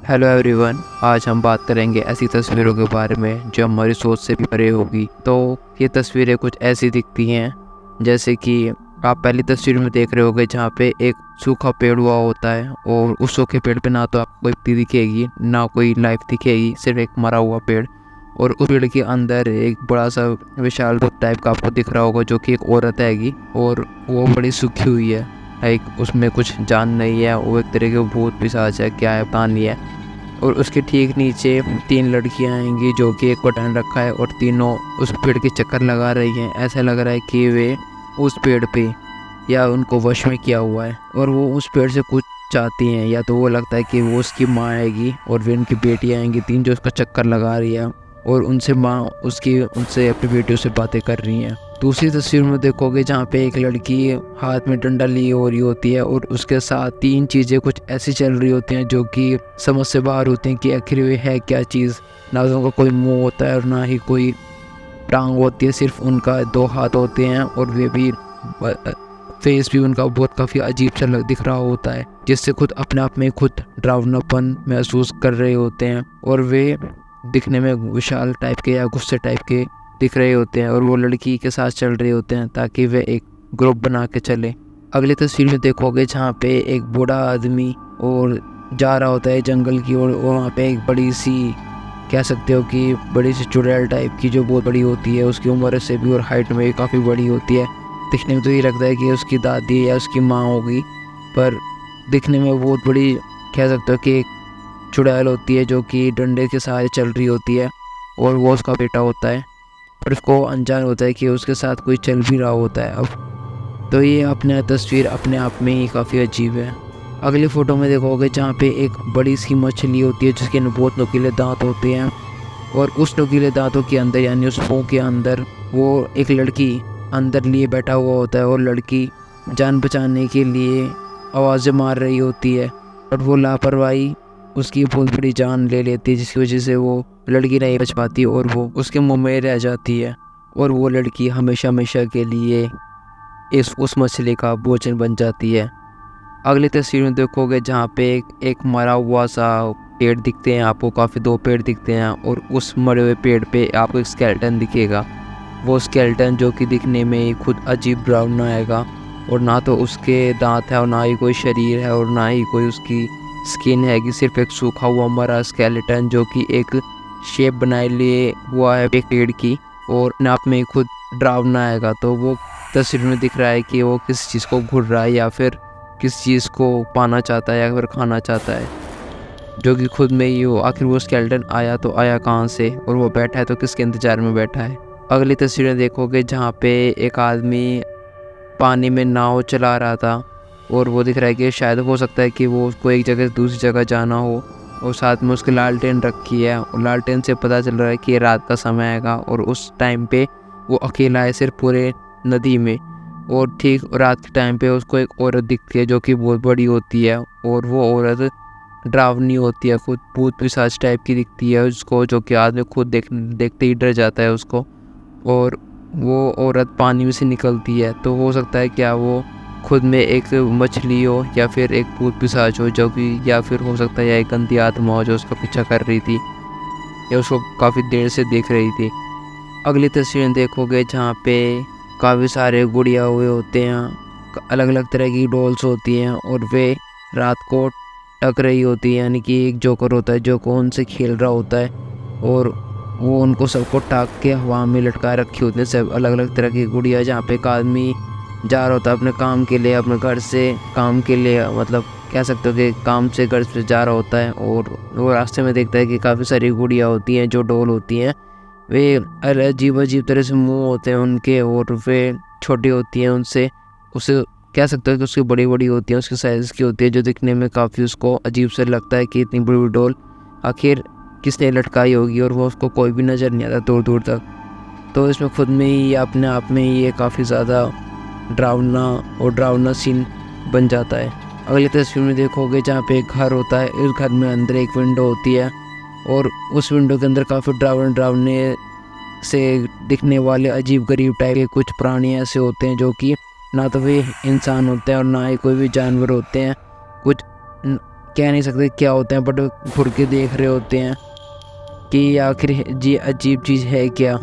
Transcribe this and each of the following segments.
Hello everyone, आज हम बात करेंगे ऐसी तस्वीरों के बारे में जो हमारी सोच से भी परे होगी। तो ये तस्वीरें कुछ ऐसी दिखती हैं जैसे कि आप पहली तस्वीर में देख रहे होगे जहाँ पे एक सूखा पेड़ हुआ होता है और उस सूखे पेड़ पे ना तो आपको कोई पत्ती दिखेगी ना कोई लाइफ दिखेगी, सिर्फ एक मरा हुआ पेड़। और उस पेड़ के अंदर एक बड़ा सा विशाल रूप टाइप का आपको दिख रहा होगा जो कि एक औरत हैगी और वो बड़ी सूखी हुई है। लाइक उसमें कुछ जान नहीं है, वो एक तरह के भूत पिशाच है, क्या है पता नहीं है। और उसके ठीक नीचे 3 लड़कियां आएंगी जो कि एक बटन रखा है और तीनों उस पेड़ के चक्कर लगा रही हैं। ऐसा लग रहा है कि वे उस पेड़ पे या उनको वश में किया हुआ है और वो उस पेड़ से कुछ चाहती हैं। या तो वो लगता है कि वो उसकी माँ आएगी और वे उनकी बेटी आएंगी, 3 जो उसका चक्कर लगा रही है और उनसे माँ उसकी उनसे अपनी बेटियों से बातें कर रही हैं। दूसरी तस्वीर में देखोगे जहाँ पे एक लड़की हाथ में डंडा लिए हो रही होती है और उसके साथ 3 चीज़ें कुछ ऐसी चल रही होती हैं जो कि समझ से बाहर होती हैं कि आखिर वे है क्या चीज़। ना तो उनका कोई मुंह होता है और ना ही कोई टांग होती है, सिर्फ उनका 2 हाथ होते हैं और वे भी फेस भी उनका बहुत काफ़ी अजीब सा दिख रहा होता है, जिससे खुद अपने आप में खुद डरावनापन महसूस कर रहे होते हैं। और वे दिखने में विशाल टाइप के या गुस्से टाइप के दिख रहे होते हैं और वो लड़की के साथ चल रहे होते हैं ताकि वे एक ग्रुप बना के चले। अगली तस्वीर में देखोगे जहाँ पे एक बूढ़ा आदमी और जा रहा होता है जंगल की ओर और वहाँ पे एक बड़ी सी, कह सकते हो कि बड़ी सी चुड़ैल टाइप की जो बहुत बड़ी होती है, उसकी उम्र से भी और हाइट में भी काफ़ी बड़ी होती है। दिखने में तो ये लगता है कि उसकी दादी या उसकी माँ होगी, पर दिखने में बहुत बड़ी, कह सकते हो कि एक चुड़ैल होती है जो कि डंडे के सहारे चल रही होती है और वो उसका बेटा होता है। पर उसको अनजान होता है कि उसके साथ कोई चल भी रहा होता है अब। तो ये अपना तस्वीर अपने आप में ही काफ़ी अजीब है। अगली फ़ोटो में देखोगे जहाँ पे एक बड़ी सी मछली होती है जिसके बहुत नुकीले दांत होते हैं और उस नुकीले दांतों के अंदर यानी उस मुंह के अंदर वो एक लड़की अंदर लिए बैठा हुआ होता है और लड़की जान बचाने के लिए आवाज़ें मार रही होती है और वो लापरवाही उसकी बहुत बड़ी जान ले लेती है, जिसकी वजह से वो लड़की नहीं बच पाती और वो उसके मुंह में रह जाती है और वो लड़की हमेशा हमेशा के लिए उस मछली का भोजन बन जाती है। अगली तस्वीर में देखोगे जहाँ पे एक मरा हुआ सा पेड़ दिखते हैं आपको, काफ़ी 2 पेड़ दिखते हैं और उस मरे हुए पेड़ पे आपको एक स्केलेटन दिखेगा। वो स्केलेटन जो कि दिखने में खुद अजीब डरावना आएगा और ना तो उसके दांत है और ना ही कोई शरीर है और ना ही कोई उसकी स्किन है, कि सिर्फ एक सूखा हुआ मरा स्केलेटन जो कि एक शेप बनाए लिए हुआ है एक पेड़ की और नाप में खुद डरावना आएगा। तो वो तस्वीर में दिख रहा है कि वो किस चीज़ को घूर रहा है या फिर किस चीज़ को पाना चाहता है या फिर खाना चाहता है, जो कि खुद में ही हो। आखिर वो स्केलेटन आया तो आया कहाँ से और वो बैठा है तो किसके इंतज़ार में बैठा है। अगली तस्वीरें देखोगे जहाँ पे एक आदमी पानी में नाव चला रहा था और वो दिख रहा है कि शायद हो सकता है कि वो उसको एक जगह से दूसरी जगह जाना हो और साथ में उसकी लालटेन रखी है और लालटेन से पता चल रहा है कि ये रात का समय आएगा और उस टाइम पे वो अकेला है सिर्फ पूरे नदी में। और ठीक रात के टाइम पे उसको एक औरत दिखती है जो कि बहुत बड़ी होती है और वो औरत डरावनी होती है, खुद भूत पिशाच टाइप की दिखती है उसको, जो कि आदमी खुद देखते ही डर जाता है उसको। और वो औरत पानी में से निकलती है तो हो सकता है क्या वो खुद में एक मछली हो या फिर एक भूत पिशाच हो, जो कि या फिर हो सकता है एक गंदी आत्मा हो जो उसका पीछा कर रही थी या उसको काफ़ी देर से देख रही थी। अगली तस्वीरें देखोगे जहाँ पे काफ़ी सारे गुड़िया हुए होते हैं, अलग अलग तरह की डॉल्स होती हैं और वे रात को टक रही होती है, यानी कि एक जोकर होता है जो को उनसे खेल रहा होता है और वो उनको सबको टाक के हवा में लटका रखी होती है। सब अलग अलग तरह की गुड़िया, जहाँ पे एक आदमी जा रहा होता है अपने काम के लिए, अपने घर से काम के लिए, मतलब कह सकते हो कि काम से घर से जा रहा होता है और वो रास्ते में देखता है कि काफ़ी सारी गुड़िया होती हैं जो डॉल होती हैं। वे अजीब अजीब तरह से मुंह होते हैं उनके और वे छोटी होती हैं उनसे, उसे कह सकते हो कि उसकी बड़ी बड़ी होती हैं, उसके साइज़ की होती है, जो दिखने में काफ़ी उसको अजीब से लगता है कि इतनी बड़ी बड़ी डॉल आखिर किसने लटकाई होगी और वो उसको कोई भी नज़र नहीं आता दूर दूर तक। तो इसमें खुद में ही अपने आप में ही ये काफ़ी ज़्यादा डरावना सीन बन जाता है। अगली तस्वीर में देखोगे जहाँ पे एक घर होता है, इस घर में अंदर एक विंडो होती है और उस विंडो के अंदर काफ़ी डरावने से दिखने वाले अजीब गरीब टाइप के कुछ प्राणी ऐसे होते हैं जो कि ना तो वे इंसान होते हैं और ना ही कोई भी जानवर होते हैं। कुछ कह नहीं सकते क्या होते हैं, बट घुर के देख रहे होते हैं कि आखिर ये अजीब चीज़ है क्या,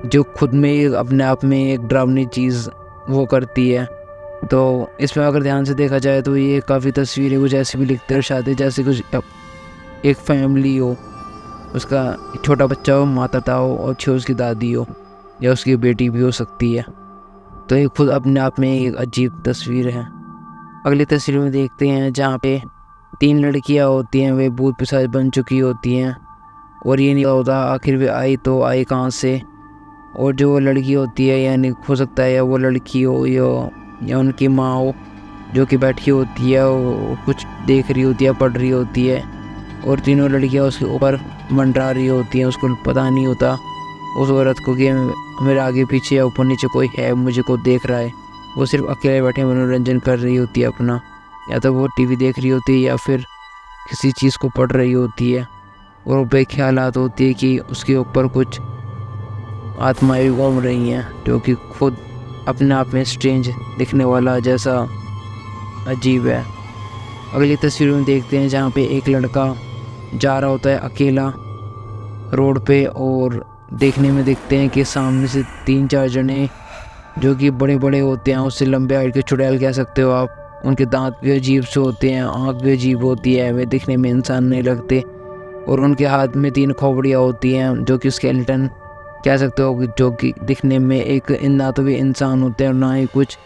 जो खुद में ही अपने आप में एक डरावनी चीज़ वो करती है। तो इसमें अगर ध्यान से देखा जाए तो ये काफ़ी तस्वीरें कुछ ऐसी भी लिखते हैं शायद जैसे कुछ एक फैमिली हो, उसका एक छोटा बच्चा हो, माता पिता हो और छः उसकी दादी हो या उसकी बेटी भी हो सकती है। तो ये खुद अपने आप में एक अजीब तस्वीर है। अगली तस्वीर में देखते हैं जहाँ पे 3 लड़कियाँ होती हैं, वे भूत पिशाच बन चुकी होती हैं और ये नहीं होता आखिर वे आई तो आई कहाँ से। और जो वो लड़की होती है, यानी हो सकता है या वो लड़की हो या उनकी माँ हो, जो कि बैठी होती है, वो कुछ देख रही होती है, पढ़ रही होती है और तीनों लड़कियाँ उसके ऊपर मंडरा रही होती हैं। उसको पता नहीं होता उस औरत को कि मेरे आगे पीछे या ऊपर नीचे कोई है, मुझे को देख रहा है। वो सिर्फ अकेले बैठे मनोरंजन कर रही होती है अपना, या तो वो टीवी देख रही होती है या फिर किसी चीज़ को पढ़ रही होती है। और वो बेख्यालात होती है कि उसके ऊपर कुछ आत्माएं घूम रही हैं, जो कि खुद अपने आप में स्ट्रेंज दिखने वाला जैसा अजीब है। अगली तस्वीर में देखते हैं जहाँ पे एक लड़का जा रहा होता है अकेला रोड पे और देखने में दिखते हैं कि सामने से 3-4 जने जो कि बड़े बड़े होते हैं, उससे लंबे हाइट के चुड़ैल कह सकते हो आप। उनके दांत भी अजीब से होते हैं, आँख भी अजीब होती है, वे दिखने में इंसान नहीं लगते। और उनके हाथ में 3 खोपड़ियाँ होती हैं जो कि स्केलेटन कह सकते हो, जो कि दिखने में एक ना तो वे इंसान होते हैं और ना ही कुछ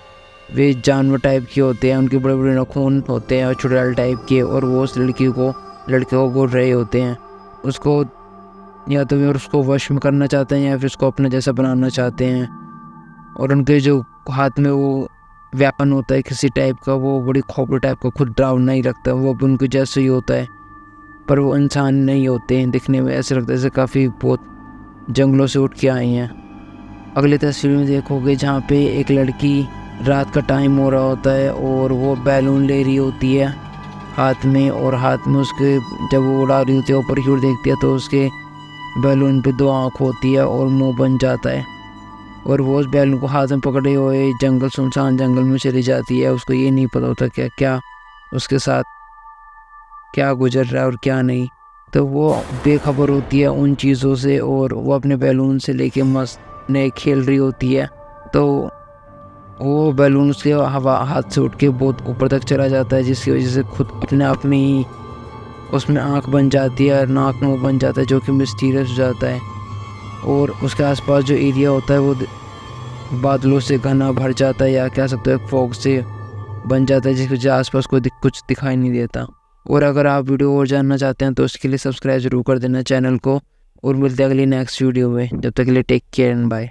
वे जानवर टाइप के होते हैं। उनके बड़े बड़े नाखून होते हैं और चुड़ैल टाइप के, और वो उस लड़के को घूर रहे होते हैं। उसको या तो वे उसको वश में करना चाहते हैं या फिर उसको अपने जैसा बनाना चाहते हैं। और उनके जो हाथ में वो वेपन होता है किसी टाइप का, वो बड़ी खोपड़ी टाइप का, खुद डरावना ही लगता है, वो भी उनके जैसे ही होता है, पर वो इंसान नहीं होते हैं। दिखने में ऐसे लगता है जैसे काफ़ी बहुत जंगलों से उठ के आई हैं। अगली तस्वीर में देखोगे जहाँ पे एक लड़की, रात का टाइम हो रहा होता है और वो बैलून ले रही होती है हाथ में, और हाथ में उसके जब वो उड़ा रही होती है ऊपर की ओर देखती है तो उसके बैलून पे 2 आँख होती है और मुंह बन जाता है। और वो उस बैलून को हाथ में पकड़े हुए सुनसान जंगल में चली जाती है। उसको ये नहीं पता होता क्या उसके साथ क्या गुजर रहा है और क्या नहीं। तो वो बेखबर होती है उन चीज़ों से और वो अपने बैलून से लेके मस्त ने खेल रही होती है। तो वो बैलून उसके हवा हाथ से उठ के बहुत ऊपर तक चला जाता है, जिसकी वजह से खुद अपने आप में ही उसमें आँख बन जाती है और नाक मुँह बन जाता है, जो कि मिस्टीरियस हो जाता है। और उसके आसपास जो एरिया होता है वो बादलों से घना भर जाता है, या कह सकते हो फॉग से बन जाता है, जिसकी वजह आसपास कोई कुछ दिखाई नहीं देता। और अगर आप वीडियो और जानना चाहते हैं तो उसके लिए सब्सक्राइब जरूर कर देना चैनल को, और मिलते हैं अगली नेक्स्ट वीडियो में। जब तक के लिए टेक केयर एंड बाय।